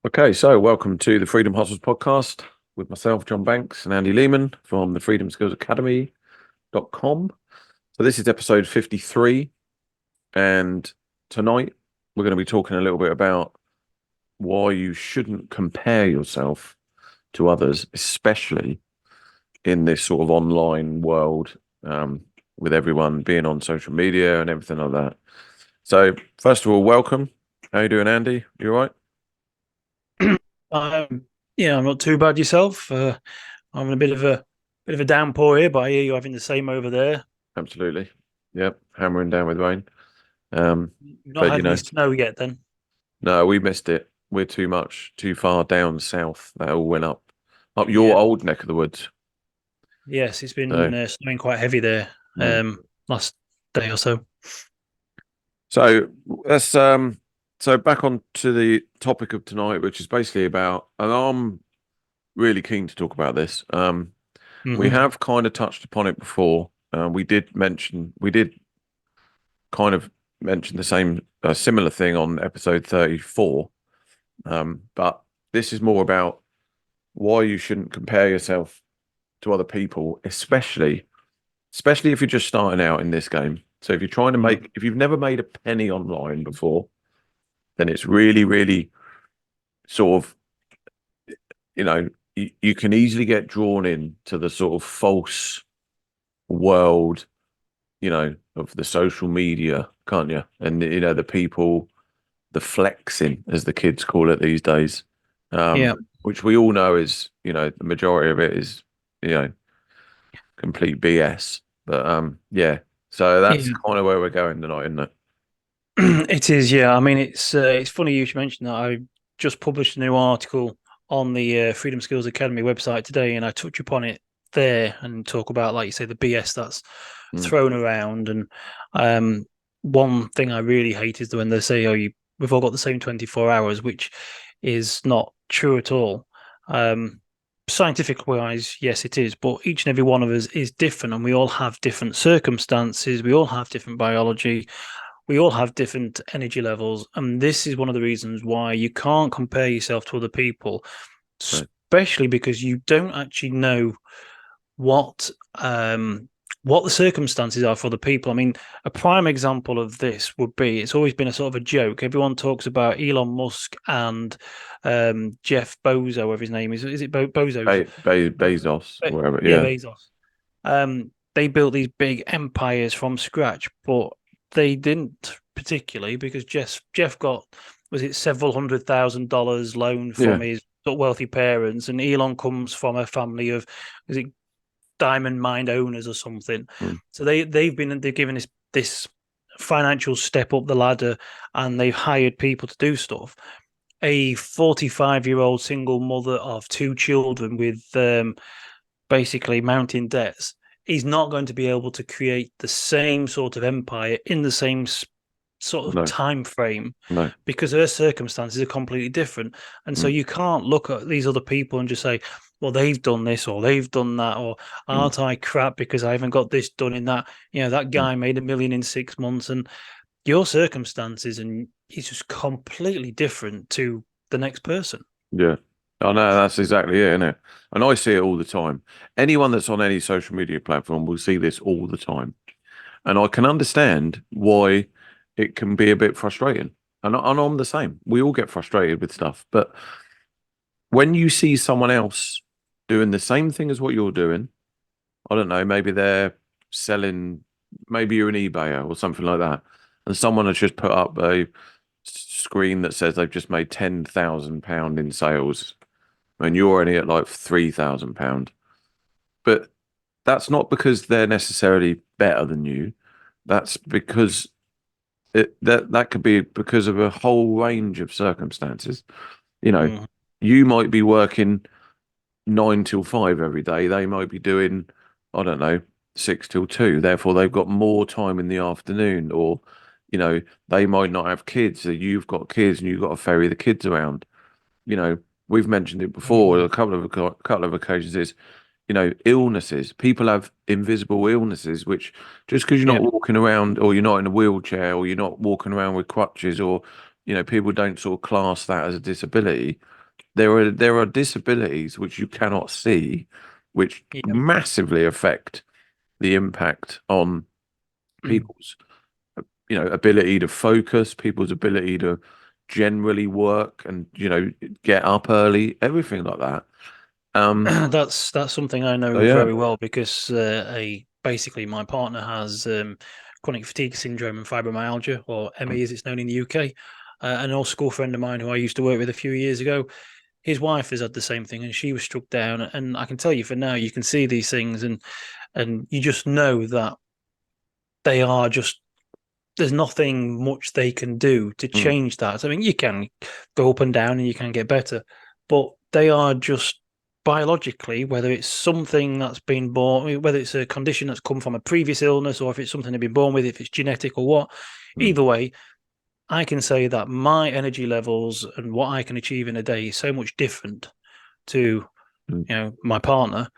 Okay, so welcome to the Freedom Hustles podcast with myself, John Banks, and Andy Lehman from the Freedom Skills Academy.com. So this is episode 53, and tonight we're going to be talking a little bit about why you shouldn't compare yourself to others, especially in this sort of online world, with everyone being on social media and everything like that. So first of all, welcome. How you doing, Andy? You all right? I'm not too bad yourself. I'm in a bit of a downpour here, but I hear you having the same over there. Absolutely. Yep, hammering down with rain. Um, You've not but had any snow yet, then? no, we missed it. We're too far down south. That all went up your Yeah. old neck of the woods. Yes, it's So, been snowing quite heavy there. mm. Last day or so. so let's so back on to the topic of tonight, which is basically about, and I'm really keen to talk about this. We Hmm. have kind of touched upon it before. We did kind of mention the same, similar thing on episode 34. But this is more about why you shouldn't compare yourself to other people, especially if you're just starting out in this game. So if you're trying to Mm. make, if you've never made a penny online before, then it's really, really sort of, you can easily get drawn in to the sort of false world, of the social media, can't you? And the people, the flexing, as the kids call it these days, Yeah. which we all know is, the majority of it is, you know, complete BS. But yeah. So that's Yeah. kind of where we're going tonight, isn't it? It is. Yeah. I mean, it's funny you should mention that. I just published a new article on the Freedom Skills Academy website today, and I touch upon it there and talk about, like you say, the BS that's Mm, thrown around. And um, one thing I really hate is when they say, "Oh, we've all got the same 24 hours," which is not true at all. Scientific wise, yes, it is, but each and every one of us is different, and we all have different circumstances. We all have different biology. We all have different energy levels, and this is one of the reasons why you can't compare yourself to other people, right. especially because you don't actually know what um, what the circumstances are for the people. I mean, a prime example of this would be, it's always been a sort of a joke. Everyone talks about Elon Musk and Jeff Bozo, whatever his name is. Is it Bozo's? Bezos or whatever. Yeah, Yeah. Bezos. They built these big empires from scratch, but they didn't particularly because Jeff got, was it several $100,000 loan Yeah. from his wealthy parents, and Elon comes from a family of, is it diamond mine owners or something. Mm, So they've given this financial step up the ladder, and they've hired people to do stuff. A 45-year-old single mother of two children with basically mounting debts is not going to be able to create the same sort of empire in the same sort of no, time frame no. because her circumstances are completely different. And so Mm, you can't look at these other people and just say, well, they've done this or they've done that, or mm, aren't I crap because I haven't got this done in that. That mm. guy made 1 million in 6 months, and your circumstances and it's just completely different to the next person. Yeah. I know that's exactly it, isn't it? And I see it all the time. Anyone that's on any social media platform will see this all the time. And I can understand why it can be a bit frustrating. And I'm the same. We all get frustrated with stuff. But when you see someone else doing the same thing as what you're doing, I don't know, maybe they're selling, maybe you're an eBayer or something like that, and someone has just put up a screen that says they've just made £10,000 in sales, and you're only at like £3,000. But that's not because they're necessarily better than you. That's because that could be because of a whole range of circumstances. You know, Mm. you might be working 9 till 5 every day. They might be doing, I don't know, 6 till 2. Therefore, they've got more time in the afternoon, or you know, they might not have kids. So you've got kids, and you've got to ferry the kids around. You know, we've mentioned it before Mm. a couple of occasions. Is illnesses. People have invisible illnesses, which just because you're not Yeah. walking around, or you're not in a wheelchair, or you're not walking around with crutches, or people don't sort of class that as a disability. there are disabilities which you cannot see, which Yeah. massively affect the impact on Mm. people's ability to focus, people's ability to generally work and get up early, everything like that. That's something I So know yeah. very well because basically my partner has chronic fatigue syndrome and fibromyalgia, or ME as it's known in the UK. An old school friend of mine who I used to work with a few years ago, his wife has had the same thing, and she was struck down. And I can tell you, for now, you can see these things, and you just know that they are just. There's nothing much they can do to Mm, change that. I mean, you can go up and down, and you can get better, but they are just biologically, whether it's something that's been born, whether it's a condition that's come from a previous illness, or if it's something they've been born with, if it's genetic or what. mm, Either way, I can say that my energy levels and what I can achieve in a day is so much different to mm. my partner.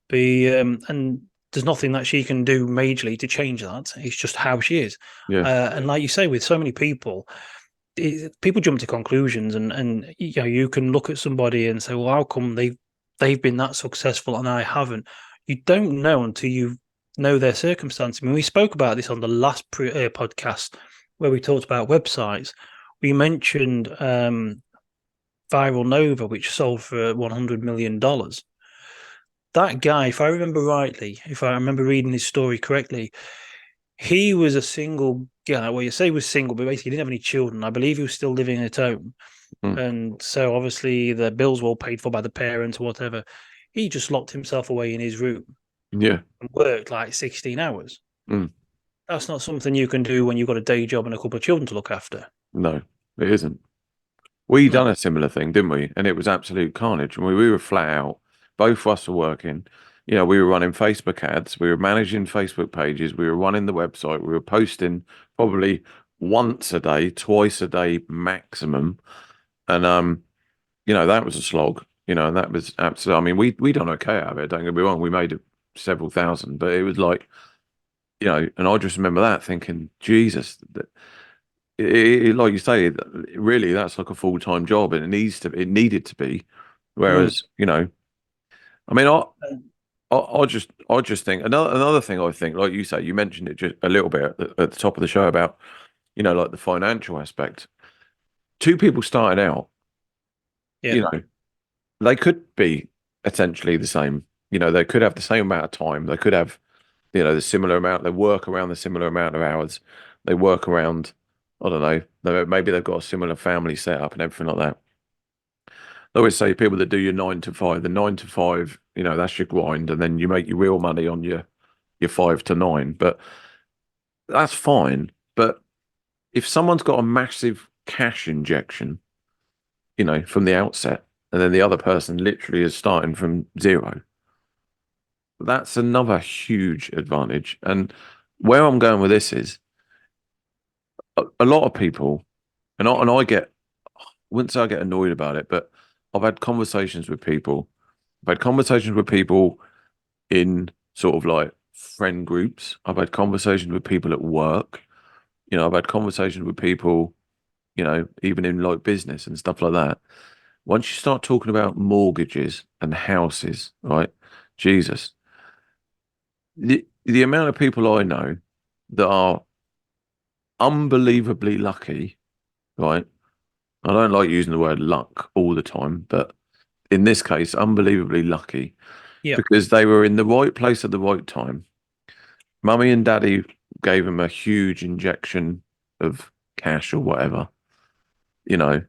And there's nothing that she can do majorly to change that. It's just how she is. Yeah. And like you say, with so many people, people jump to conclusions, and you can look at somebody and say, well, how come they've been that successful and I haven't? You don't know until you know their circumstance. I mean, we spoke about this on the last podcast where we talked about websites. We mentioned Viral Nova, which sold for $100 million. That guy, if I remember rightly, if I remember reading his story correctly, he was a single guy. Well, you say he was single, but basically he didn't have any children. I believe he was still living at home. Mm. And so obviously the bills were all paid for by the parents or whatever. He just locked himself away in his room Yeah. and worked like 16 hours. Mm. That's not something you can do when you've got a day job and a couple of children to look after. No, it isn't. We done No. a similar thing, didn't we? And it was absolute carnage. And we were flat out. Both of us were working. We were running Facebook ads. We were managing Facebook pages. We were running the website. We were posting probably once a day, twice a day maximum. And that was a slog. And that was absolutely. I mean, we done okay out of it. Don't get me wrong. We made it several thousand, but it was like, and I just remember that thinking, Jesus, like you say, really, that's like a full-time job, and it needed to be. Mm. Whereas, I mean, I just think another thing. I think, like you say, you mentioned it just a little bit at the top of the show about, like the financial aspect. Two people starting out, Yeah. you know, they could be essentially the same. They could have the same amount of time. They could have, the similar amount. They work around the similar amount of hours. They work around, I don't know, maybe they've got a similar family setup and everything like that. I always say people that do your 9 to 5, the 9 to 5, that's your grind, and then you make your real money on your 5 to 9. But that's fine. But if someone's got a massive cash injection, from the outset, and then the other person literally is starting from zero, that's another huge advantage. And where I'm going with this is a lot of people, and I get, wouldn't say I get annoyed about it, but I've had conversations with people. I've had conversations with people in sort of like friend groups. I've had conversations with people at work. I've had conversations with people, even in like business and stuff like that. Once you start talking about mortgages and houses, right? Jesus, the amount of people I know that are unbelievably lucky, right? I don't like using the word luck all the time, but in this case, unbelievably lucky Yeah. because they were in the right place at the right time. Mummy and daddy gave them a huge injection of cash or whatever, you know.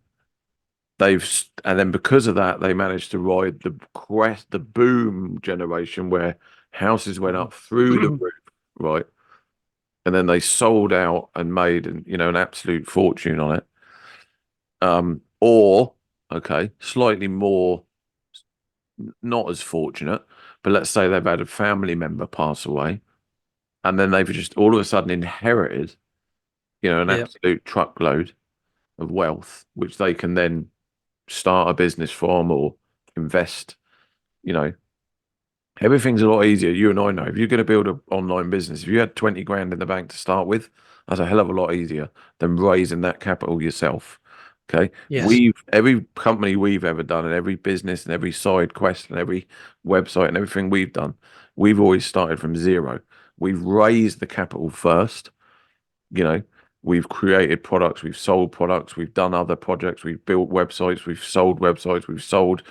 And then because of that, they managed to ride the boom generation where houses went up through the roof, right? And then they sold out and made an absolute fortune on it. Or okay, slightly more not as fortunate, but let's say they've had a family member pass away, and then they've just all of a sudden inherited, an Yeah. absolute truckload of wealth, which they can then start a business from or invest. You know, everything's a lot easier. You and I know if you're going to build an online business, if you had 20 grand in the bank to start with, that's a hell of a lot easier than raising that capital yourself. Okay. Yes. Every company we've ever done and every business and every side quest and every website and everything we've done, we've always started from zero. We've raised the capital first, you know, we've created products, we've sold products, we've done other projects, we've built websites, we've sold websites, we've sold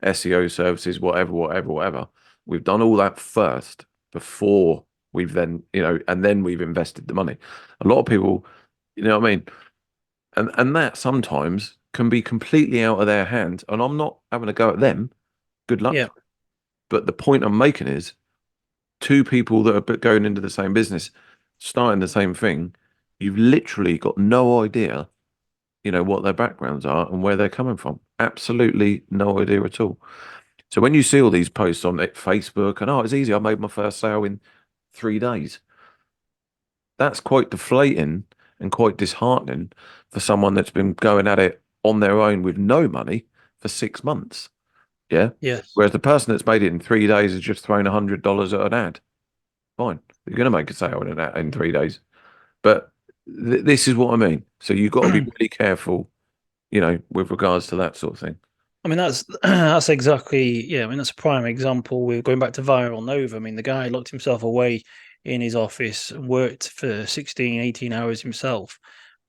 SEO services, whatever. We've done all that first before we've then, and then we've invested the money. A lot of people, you know what I mean? And that sometimes can be completely out of their hands. And I'm not having a go at them. Good luck. Yeah. But the point I'm making is two people that are going into the same business, starting the same thing, you've literally got no idea, what their backgrounds are and where they're coming from. Absolutely no idea at all. So when you see all these posts on Facebook and, it's easy, I made my first sale in 3 days. That's quite deflating and quite disheartening for someone that's been going at it on their own with no money for 6 months. Yeah. Yes. Whereas the person that's made it in 3 days has just thrown $100 at an ad. Fine. You're going to make a sale in 3 days. But this is what I mean. So you've got to be really careful, with regards to that sort of thing. I mean, that's exactly, yeah. I mean, that's a prime example. We're going back to Viral Nova. I mean, the guy locked himself away in his office and worked for 16, 18 hours himself.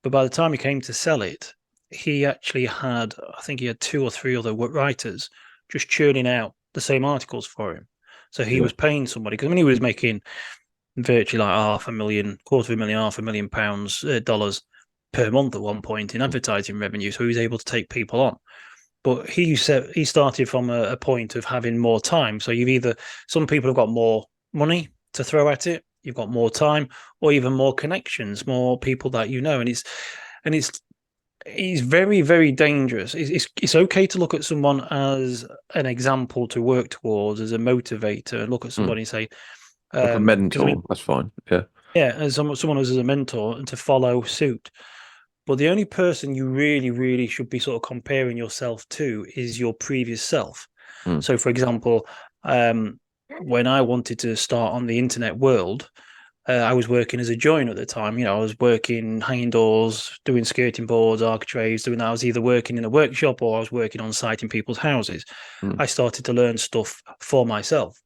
But by the time he came to sell it, he actually had, I think he had 2 or 3 other writers just churning out the same articles for him. So he was paying somebody, because I mean, he was making virtually like $500,000, $250,000, £500,000, dollars per month at one point in advertising revenue. So he was able to take people on. But he said he started from a point of having more time. So some people have got more money to throw at it, you've got more time, or even more connections, more people that and it's very, very dangerous. It's okay to look at someone as an example to work towards, as a motivator, and look at somebody and say, like a mentor, that's fine. Yeah, as someone as a mentor and to follow suit. But the only person you really, really should be sort of comparing yourself to is your previous self. So, for example, when I wanted to start on the internet world, I was working as a joiner at the time. I was working hanging doors, doing skirting boards, architraves, doing that. I was either working in a workshop or I was working on site in people's houses. I started to learn stuff for myself.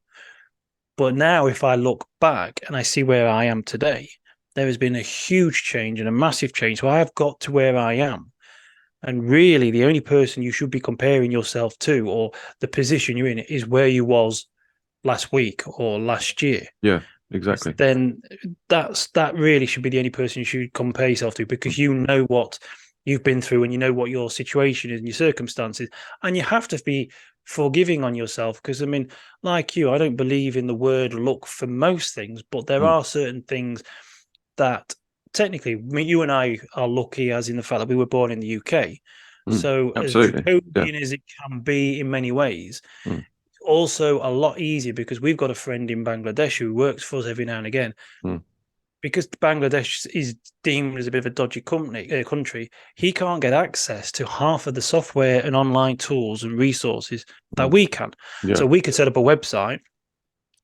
But now, if I look back and I see where I am today, there has been a huge change and a massive change. So I have got to where I am. And really, the only person you should be comparing yourself to, or the position you're in, is where you was last week or last year. Yeah, exactly. Then that really should be the only person you should compare yourself to, because you know what you've been through and you know what your situation is and your circumstances. And you have to be forgiving on yourself, because I mean, like you, I don't believe in the word luck for most things, but there are certain things that technically, I mean, you and I are lucky, as in the fact that we were born in the UK. So absolutely. as draconian as it can be in many ways, also a lot easier, because we've got a friend in Bangladesh who works for us every now and again. Because Bangladesh is deemed as a bit of a dodgy country, he can't get access to half of the software and online tools and resources that we can. So we could set up a website,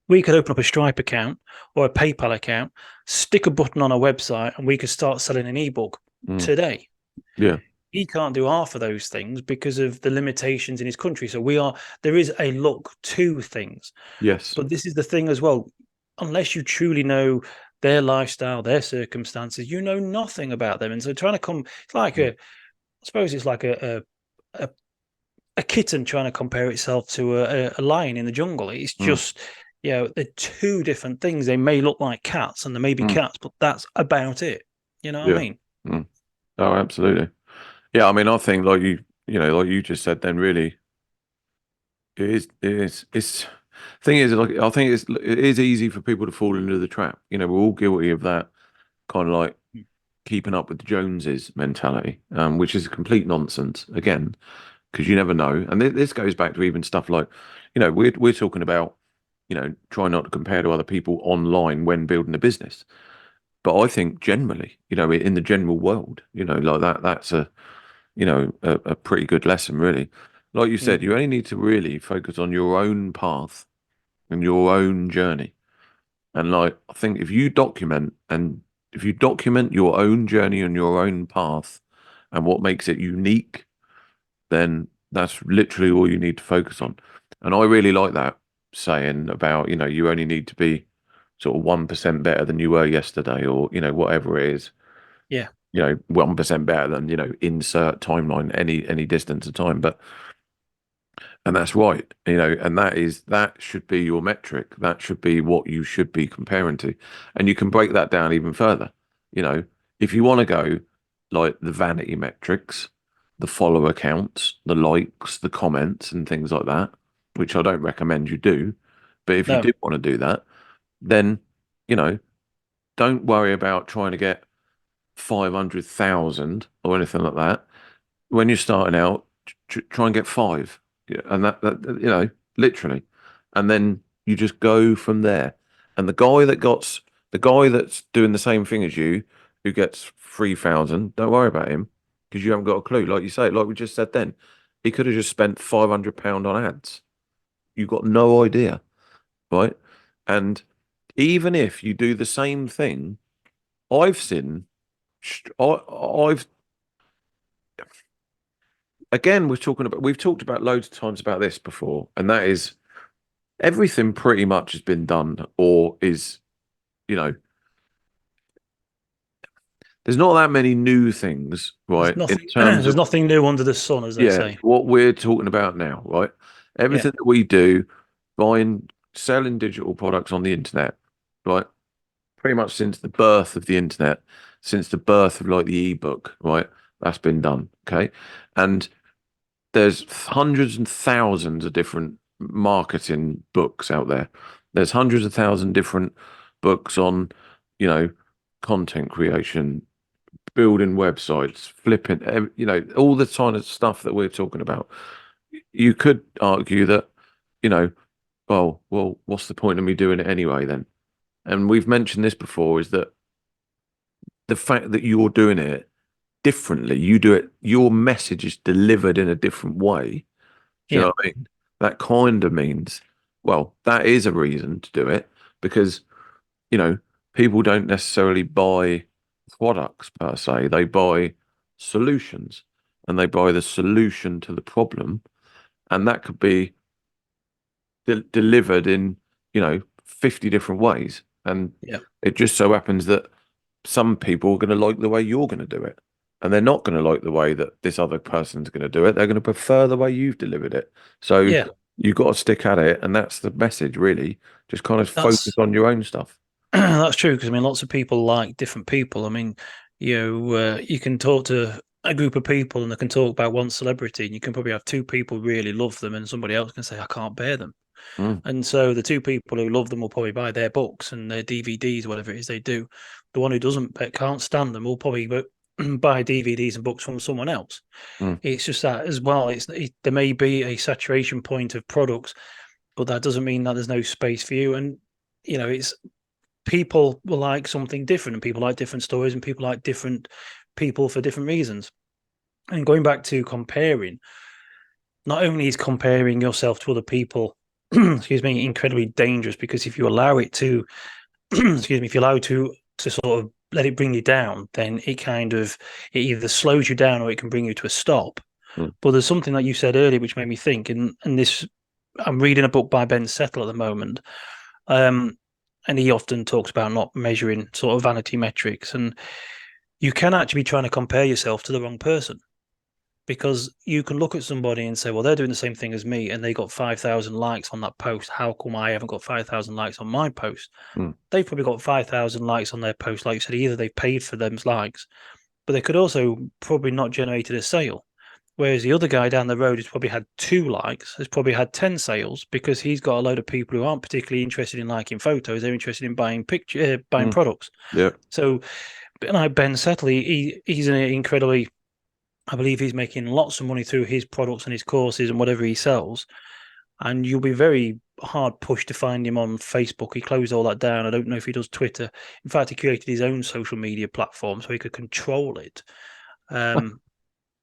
we could open up a Stripe account or a PayPal account, stick a button on a website, and we could start selling an ebook today. Yeah. He can't do half of those things because of the limitations in his country. So there is a look to things. Yes. But this is the thing as well. Unless you truly know their lifestyle, their circumstances, you know nothing about them. And so trying to it's like I suppose it's like a kitten trying to compare itself to a lion in the jungle. It's just, they're two different things. They may look like cats and they may be cats, but that's about it. You know what I mean? Oh, absolutely. Yeah, I mean, I think like you just said, then really, it's thing is, like, I think it is easy for people to fall into the trap. We're all guilty of that kind of like keeping up with the Joneses mentality, which is complete nonsense again, because you never know. And this goes back to even stuff like, we're talking about, try not to compare to other people online when building a business. But I think generally, in the general world, like that's a pretty good lesson, really. Like you said, you only need to really focus on your own path and your own journey. And like, I think if you document your own journey and your own path, and what makes it unique, then that's literally all you need to focus on. And I really like that saying about, you only need to be sort of 1% better than you were yesterday, or, whatever it is, Yeah. 1% better than, insert timeline, any distance of time. And that's right, and that should be your metric. That should be what you should be comparing to. And you can break that down even further. If you want to go like the vanity metrics, the follower counts, the likes, the comments, and things like that, which I don't recommend you do. But if you No. do want to do that, then, you know, don't worry about trying to get 500,000 or anything like that. When you're starting out, try and get five. Yeah, and that, literally. And then you just go from there. And the guy that's doing the same thing as you, who gets 3,000, don't worry about him because you haven't got a clue. Like you say, like we just said then, he could have just spent £500 on ads. You've got no idea, right? And even if you do the same thing, I've seen, I've again, we've talked about loads of times about this before, and that is everything pretty much has been done or is, you know, there's not that many new things, There's right? In nothing. terms There's of, nothing new under the sun, as they yeah, say. what we're talking about now, right? Yeah. Everything that we do, selling digital products on the internet, right? Pretty much since the birth of the internet, since the birth of like the ebook, right? That's been done. Okay. And there's hundreds and thousands of different marketing books out there. There's hundreds of thousands different books on, you know, content creation, building websites, flipping, all the kind of stuff that we're talking about. You could argue that, you know, well, what's the point of me doing it anyway then? And we've mentioned this before, is that the fact that you're doing it differently, you do it, your message is delivered in a different way. Do you Yeah. know what I mean? That kind of means, well, that is a reason to do it because, you know, people don't necessarily buy products per se. They buy solutions and they buy the solution to the problem. And that could be delivered in, 50 different ways. And Yeah. it just so happens that some people are going to like the way you're going to do it. And they're not going to like the way that this other person's going to do it. They're going to prefer the way you've delivered it. So Yeah. you've got to stick at it. And that's the message, really. Just kind of focus That's on your own stuff. that's true because I mean, lots of people like different people. I mean, you can talk to a group of people and they can talk about one celebrity, and you can probably have two people really love them, and somebody else can say, "I can't bear them." Mm, And so the two people who love them will probably buy their books and their DVDs, whatever it is they do. The one who can't stand them will probably buy DVDs and books from someone else. mm. It's just that as well. There may be a saturation point of products, but that doesn't mean that there's no space for you. And it's people will like something different, and people like different stories, and people like different people for different reasons. And going back to comparing, not only is comparing yourself to other people, excuse me, incredibly dangerous because if you allow it to, excuse me, if you allow it to sort of let it bring you down, then it either slows you down or it can bring you to a stop. Mm. But there's something that you said earlier which made me think, and this, I'm reading a book by Ben Settle at the moment, and he often talks about not measuring sort of vanity metrics, and you can actually be trying to compare yourself to the wrong person because you can look at somebody and say, well, they're doing the same thing as me and they got 5,000 likes on that post. How come I haven't got 5,000 likes on my post? Mm. They've probably got 5,000 likes on their post. Like you said, either they've paid for them likes, but they could also probably not generated a sale. Whereas the other guy down the road has probably had 2 likes, has probably had 10 sales because he's got a load of people who aren't particularly interested in liking photos. They're interested in buying buying Mm. products. Yeah. So, like Ben Settley, he's an incredibly, I believe he's making lots of money through his products and his courses and whatever he sells. And you'll be very hard pushed to find him on Facebook. He closed all that down. I don't know if he does Twitter. In fact, he created his own social media platform so he could control it.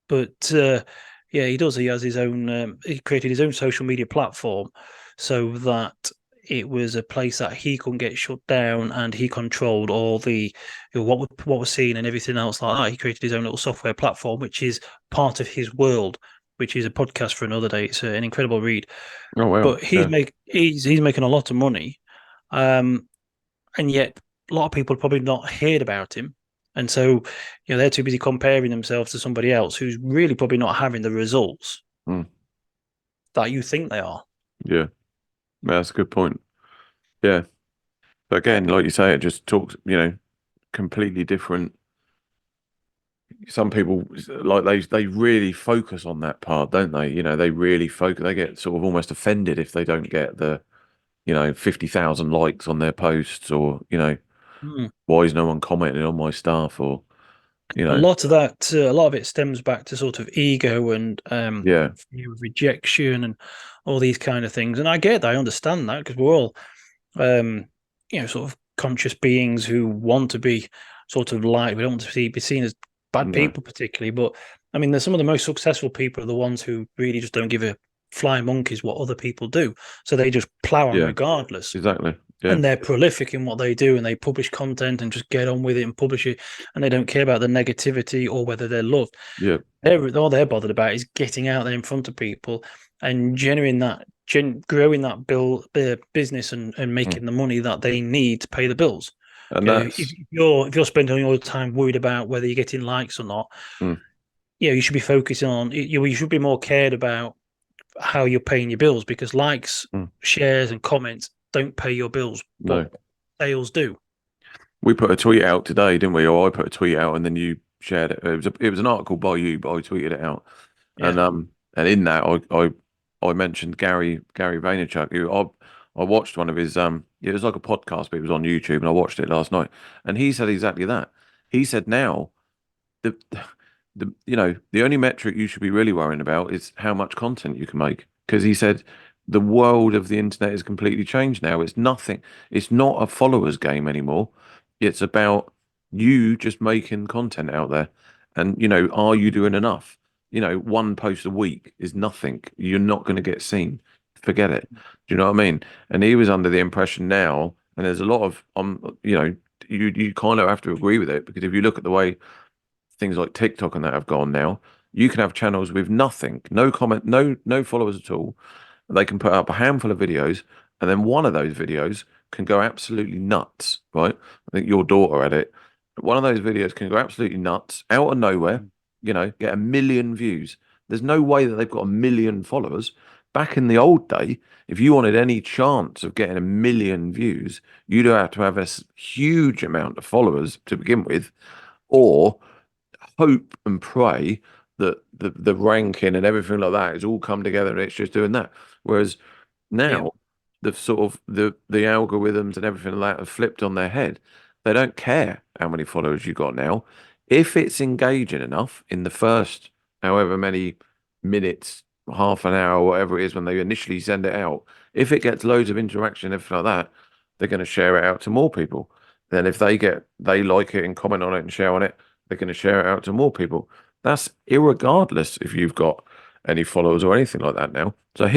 But yeah, he does. He has his own. He created his own social media platform so that it was a place that he couldn't get shut down, and he controlled all the what was seen and everything else like that. He created his own little software platform, which is part of his world, which is a podcast for another day. It's an incredible read. Oh wow. But he's making a lot of money, and yet a lot of people have probably not heard about him. And so, they're too busy comparing themselves to somebody else who's really probably not having the results that you think they are. Yeah, that's a good point. Yeah, but again, like you say, it just talks, completely different. Some people like they really focus on that part, don't they? They really focus. They get sort of almost offended if they don't get the 50,000 likes on their posts, or why is no one commenting on my stuff, or A lot of that, a lot of it stems back to sort of ego and yeah, fear of rejection and all these kind of things. And I get that, I understand that, because we're all sort of conscious beings who want to be sort of liked. We don't want to be seen as bad people particularly, but I mean, there's some of the most successful people are the ones who really just don't give a flying monkeys what other people do, so they just plow on regardless. Exactly. Yeah. And they're prolific in what they do, and they publish content and just get on with it and publish it, and they don't care about the negativity or whether they're loved. Yeah, all they're bothered about is getting out there in front of people and growing that business and making the money that they need to pay the bills. and that's if you're spending all your time worried about whether you're getting likes or not, you should be focusing on you should be more cared about how you're paying your bills, because likes, shares, and comments don't pay your bills. No, sales do. We put a tweet out today, didn't we? Or I put a tweet out, and then you shared it. It was an article by you, but I tweeted it out. Yeah. And in that, I mentioned Gary Vaynerchuk. I watched one of his it was like a podcast, but it was on YouTube, and I watched it last night. And he said exactly that. He said now the only metric you should be really worrying about is how much content you can make, because he said the world of the internet is completely changed now. It's nothing. It's not a followers game anymore. It's about you just making content out there. And, are you doing enough? One post a week is nothing. You're not going to get seen. Forget it. Do you know what I mean? And he was under the impression now, and there's a lot of, you kind of have to agree with it, because if you look at the way things like TikTok and that have gone now, you can have channels with nothing, no comment, no followers at all. They can put up a handful of videos, and then one of those videos can go absolutely nuts, right? I think your daughter had it. One of those videos can go absolutely nuts out of nowhere, get 1 million views. There's no way that they've got 1 million followers. Back in the old day, if you wanted any chance of getting 1 million views, you'd have to have a huge amount of followers to begin with, or hope and pray that the ranking and everything like that is all come together and it's just doing that. Whereas now the sort of the algorithms and everything like that have flipped on their head. They don't care how many followers you got now. If it's engaging enough in the first however many minutes, half an hour, whatever it is when they initially send it out, if it gets loads of interaction and everything like that, they're going to share it out to more people. Then if they like it and comment on it and share on it, they're going to share it out to more people. That's irregardless if you've got any followers or anything like that now. So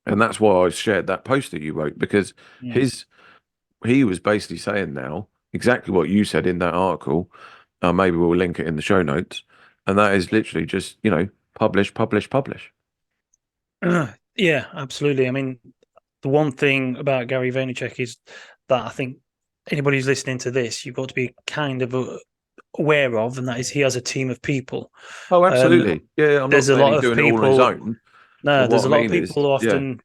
and that's why I shared that post that you wrote, because he was basically saying now exactly what you said in that article. Maybe we'll link it in the show notes. And that is literally just, publish. Yeah, absolutely. I mean, the one thing about Gary Vaynerchuk is that I think anybody who's listening to this, you've got to be kind of aware of, and that is he has a team of people. Oh, absolutely. I'm there's not a lot of doing people. It all on his own. No, there's a lot of people who often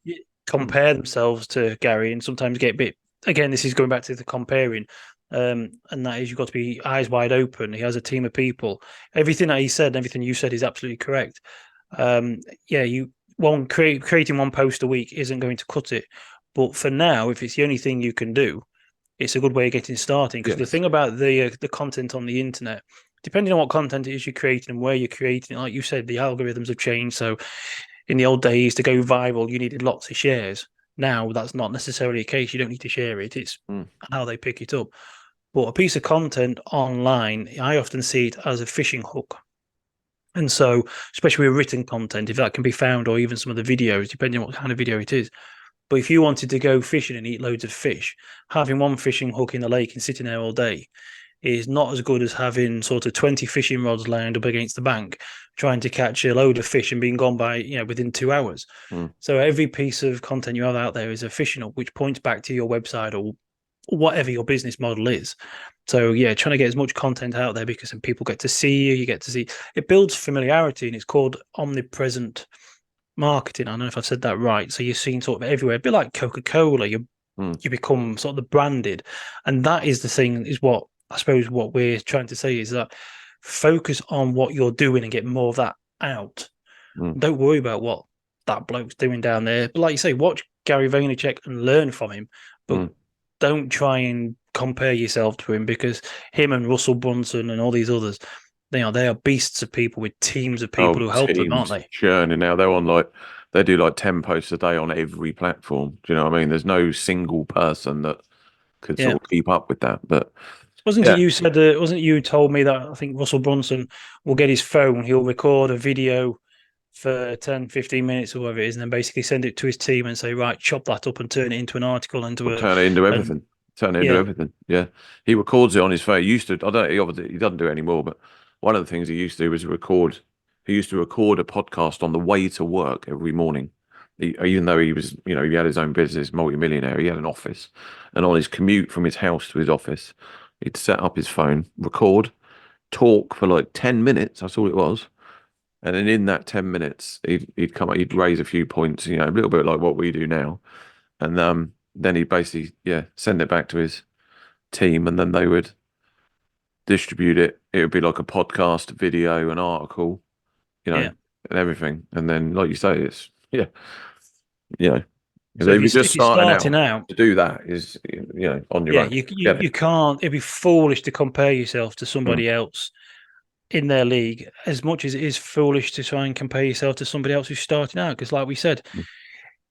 compare themselves to Gary, and sometimes get a bit. Again, this is going back to the comparing, and that is you've got to be eyes wide open. He has a team of people. Everything that he said, everything you said is absolutely correct. Creating one post a week isn't going to cut it, but for now, if it's the only thing you can do, it's a good way of getting started. Because the thing about the content on the internet, depending on what content it is you're creating and where you're creating it, like you said, the algorithms have changed. So in the old days, to go viral, you needed lots of shares. Now that's not necessarily the case. You don't need to share it. It's how they pick it up. But a piece of content online, I often see it as a fishing hook. And so, especially with written content, if that can be found, or even some of the videos, depending on what kind of video it is, But if you wanted to go fishing and eat loads of fish, having one fishing hook in the lake and sitting there all day is not as good as having sort of 20 fishing rods lined up against the bank, trying to catch a load of fish and being gone by, within 2 hours. So every piece of content you have out there is a fishing hook, which points back to your website or whatever your business model is. So yeah, trying to get as much content out there because then people get to see you, it builds familiarity, and it's called omnipresent marketing. I don't know if I've said that right. So you're seen sort of everywhere, a bit like Coca-Cola. You become sort of the branded, and that is the thing. Is what I suppose what we're trying to say is that focus on what you're doing and get more of that out. Don't worry about what that bloke's doing down there. But like you say, watch Gary Vaynerchuk and learn from him, but don't try and compare yourself to him, because him and Russell Brunson and all these others, they are beasts of people with teams of people who help them, aren't they? Churning now. They're on they do 10 posts a day on every platform. Do you know what I mean? There's no single person that could sort of keep up with that. But wasn't it you told me that I think Russell Brunson will get his phone, he'll record a video for 10, 15 minutes or whatever it is, and then basically send it to his team and say, right, chop that up and turn it into an article, turn it into everything. Turn it into everything. Yeah. He records it on his phone. He used to, he doesn't do it anymore, but one of the things he used to do was he used to record a podcast on the way to work every morning. Even though he was, he had his own business, multi-millionaire, he had an office, and on his commute from his house to his office, he'd set up his phone, record, talk for 10 minutes. That's all it was. And then in that 10 minutes, he'd come up, he'd raise a few points, a little bit like what we do now. And then he'd basically, send it back to his team, and then they would distribute it. It would be like a podcast, video, an article, and everything. And then, like you say, it's, if you're just starting out to do that is, on your own. You can't, it'd be foolish to compare yourself to somebody else in their league, as much as it is foolish to try and compare yourself to somebody else who's starting out, because like we said,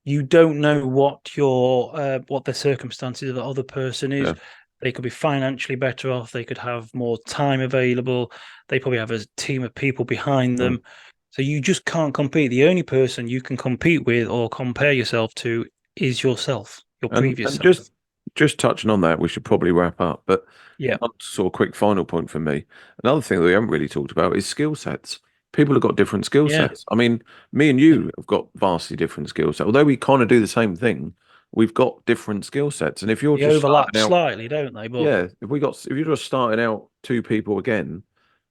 you don't know what the circumstances of the other person is. They could be financially better off, they could have more time available, they probably have a team of people behind them. So you just can't compete. The only person you can compete with or compare yourself to is yourself, your previous self. Just touching on that, we should probably wrap up. But one sort of quick final point for me. Another thing that we haven't really talked about is skill sets. People have got different skill sets. I mean, me and you have got vastly different skill sets. Although we kind of do the same thing, we've got different skill sets. And if you're just overlap slightly, don't they? But if you're just starting out two people again,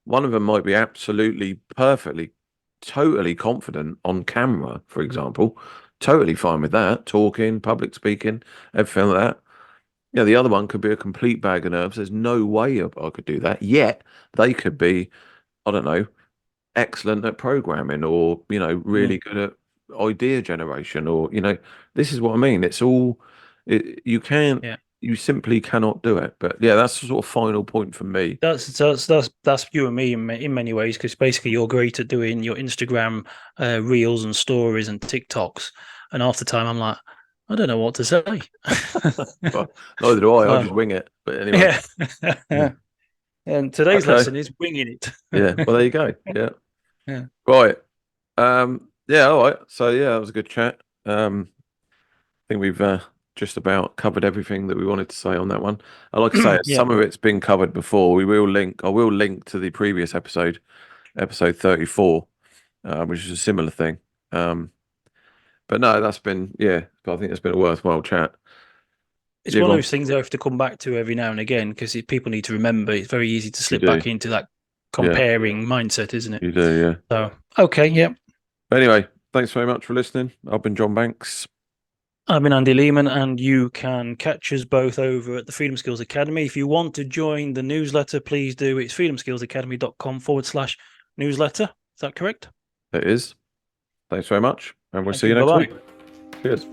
one of them might be absolutely perfectly, totally confident on camera, for example, totally fine with that, talking, public speaking, everything like that. The other one could be a complete bag of nerves. There's no way I could do that. Yet they could be, I don't know, excellent at programming, or really good at idea generation, or this is what I mean. It's all you simply cannot do it. But that's the sort of final point for me. That's you and me in many ways, because basically you're great at doing your Instagram reels and stories and TikToks, and half the time I'm like, I don't know what to say. Well, neither do I. I just wing it. But anyway. And today's lesson is winging it. Well, there you go. Right. All right. So that was a good chat. I think we've just about covered everything that we wanted to say on that one. I like to say some of it's been covered before. I will link to the previous episode 34, which is a similar thing. But no, that's been I think it's been a worthwhile chat. It's one of those things I have to come back to every now and again, because people need to remember it's very easy to slip back into that comparing mindset, isn't it? You do, So, okay, Anyway, thanks very much for listening. I've been John Banks. I've been Andy Lehman, and you can catch us both over at the Freedom Skills Academy. If you want to join the newsletter, please do. It's freedomskillsacademy.com/newsletter. Is that correct? It is. Thanks very much. And we'll see you next week. Cheers.